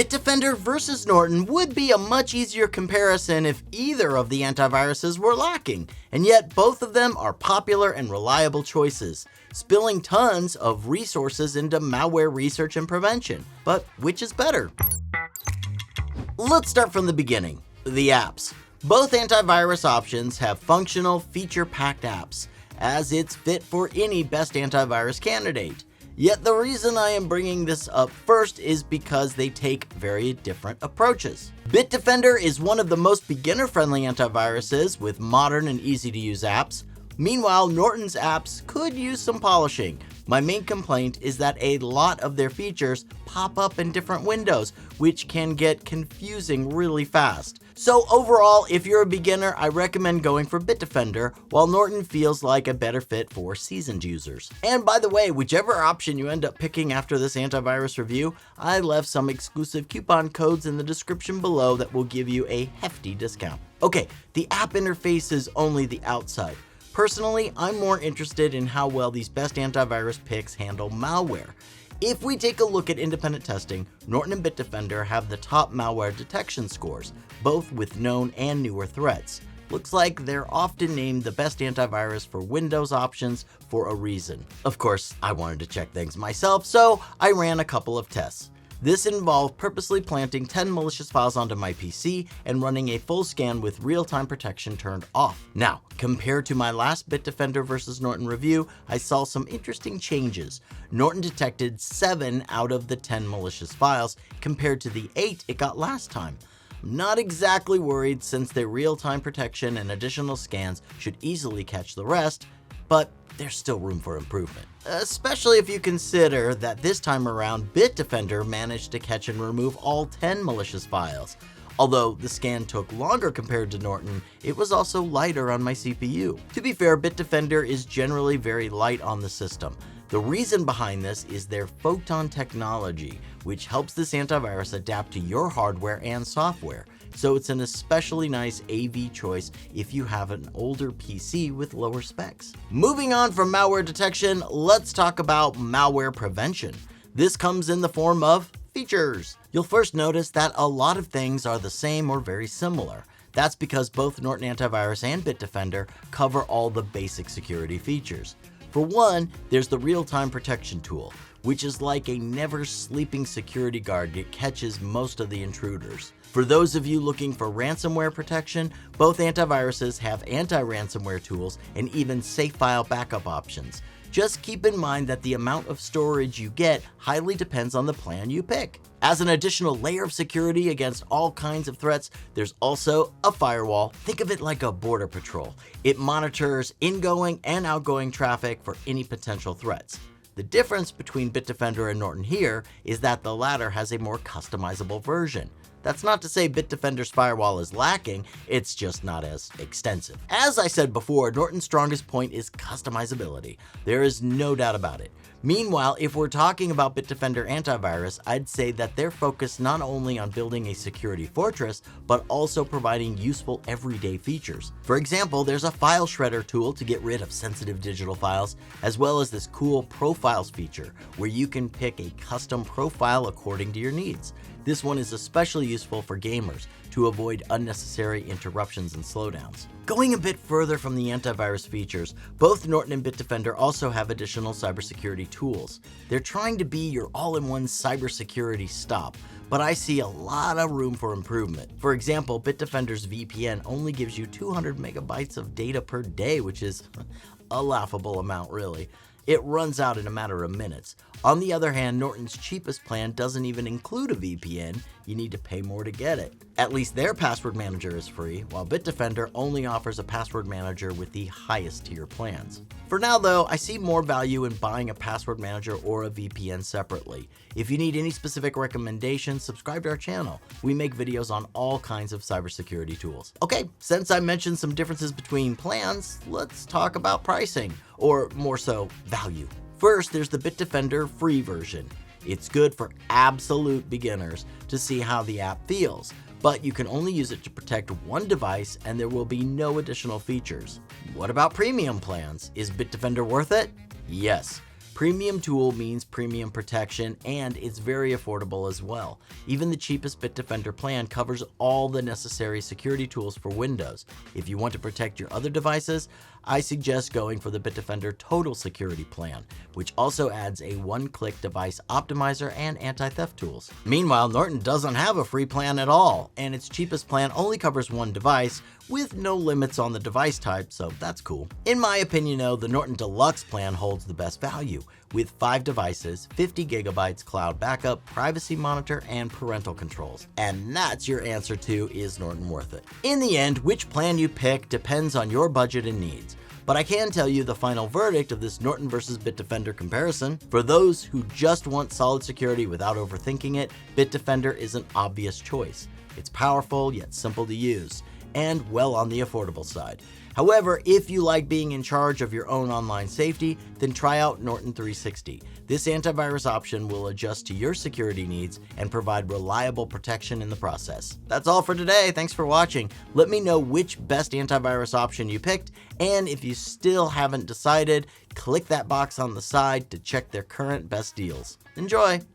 Bitdefender versus Norton would be a much easier comparison if either of the antiviruses were lacking, and yet both of them are popular and reliable choices, spilling tons of resources into malware research and prevention. But which is better? Let's start from the beginning. The apps. Both antivirus options have functional, feature-packed apps, as it's fit for any best antivirus candidate. Yet the reason I am bringing this up first is because they take very different approaches. Bitdefender is one of the most beginner-friendly antiviruses with modern and easy-to-use apps. Meanwhile, Norton's apps could use some polishing. My main complaint is that a lot of their features pop up in different windows, which can get confusing really fast. So overall, if you're a beginner, I recommend going for Bitdefender, while Norton feels like a better fit for seasoned users. And by the way, whichever option you end up picking after this antivirus review, I left some exclusive coupon codes in the description below that will give you a hefty discount. Okay, the app interface is only the outside. Personally, I'm more interested in how well these best antivirus picks handle malware. If we take a look at independent testing, Norton and Bitdefender have the top malware detection scores, both with known and newer threats. Looks like they're often named the best antivirus for Windows options for a reason. Of course, I wanted to check things myself, so I ran a couple of tests. This involved purposely planting 10 malicious files onto my PC and running a full scan with real-time protection turned off. Now, compared to my last Bitdefender versus Norton review, I saw some interesting changes. Norton detected 7 out of the 10 malicious files, compared to the 8 it got last time. I'm not exactly worried since their real-time protection and additional scans should easily catch the rest, but there's still room for improvement. Especially if you consider that this time around, Bitdefender managed to catch and remove all 10 malicious files. Although the scan took longer compared to Norton, it was also lighter on my CPU. To be fair, Bitdefender is generally very light on the system. The reason behind this is their photon technology, which helps this antivirus adapt to your hardware and software. So it's an especially nice AV choice if you have an older PC with lower specs. Moving on from malware detection, let's talk about malware prevention. This comes in the form of features. You'll first notice that a lot of things are the same or very similar. That's because both Norton Antivirus and Bitdefender cover all the basic security features. For one, there's the real-time protection tool, which is like a never-sleeping security guard that catches most of the intruders. For those of you looking for ransomware protection, both antiviruses have anti-ransomware tools and even safe file backup options. Just keep in mind that the amount of storage you get highly depends on the plan you pick. As an additional layer of security against all kinds of threats, there's also a firewall. Think of it like a border patrol. It monitors ingoing and outgoing traffic for any potential threats. The difference between Bitdefender and Norton here is that the latter has a more customizable version. That's not to say Bitdefender's firewall is lacking, it's just not as extensive. As I said before, Norton's strongest point is customizability. There is no doubt about it. Meanwhile, if we're talking about Bitdefender antivirus, I'd say that they're focused not only on building a security fortress, but also providing useful everyday features. For example, there's a file shredder tool to get rid of sensitive digital files, as well as this cool profiles feature, where you can pick a custom profile according to your needs. This one is especially useful for gamers to avoid unnecessary interruptions and slowdowns. Going a bit further from the antivirus features, both Norton and Bitdefender also have additional cybersecurity tools. They're trying to be your all-in-one cybersecurity stop, but I see a lot of room for improvement. For example, Bitdefender's VPN only gives you 200 megabytes of data per day, which is a laughable amount, really. It runs out in a matter of minutes. On the other hand, Norton's cheapest plan doesn't even include a VPN. You need to pay more to get it. At least their password manager is free, while Bitdefender only offers a password manager with the highest tier plans. For now though, I see more value in buying a password manager or a VPN separately. If you need any specific recommendations, subscribe to our channel. We make videos on all kinds of cybersecurity tools. Okay, since I mentioned some differences between plans, let's talk about pricing, or more so, value. First, there's the Bitdefender free version. It's good for absolute beginners to see how the app feels, but you can only use it to protect one device and there will be no additional features. What about premium plans? Is Bitdefender worth it? Yes. Premium tool means premium protection, and it's very affordable as well. Even the cheapest Bitdefender plan covers all the necessary security tools for Windows. If you want to protect your other devices, I suggest going for the Bitdefender Total Security plan, which also adds a one-click device optimizer and anti-theft tools. Meanwhile, Norton doesn't have a free plan at all, and its cheapest plan only covers one device, with no limits on the device type, so that's cool. In my opinion though, the Norton Deluxe plan holds the best value, with 5 devices, 50 gigabytes cloud backup, privacy monitor, and parental controls. And that's your answer to, is Norton worth it? In the end, which plan you pick depends on your budget and needs. But I can tell you the final verdict of this Norton versus Bitdefender comparison. For those who just want solid security without overthinking it, Bitdefender is an obvious choice. It's powerful yet simple to use, and well on the affordable side. However, if you like being in charge of your own online safety, then try out Norton 360. This antivirus option will adjust to your security needs and provide reliable protection in the process. That's all for today. Thanks for watching. Let me know which best antivirus option you picked, and if you still haven't decided, click that box on the side to check their current best deals. Enjoy!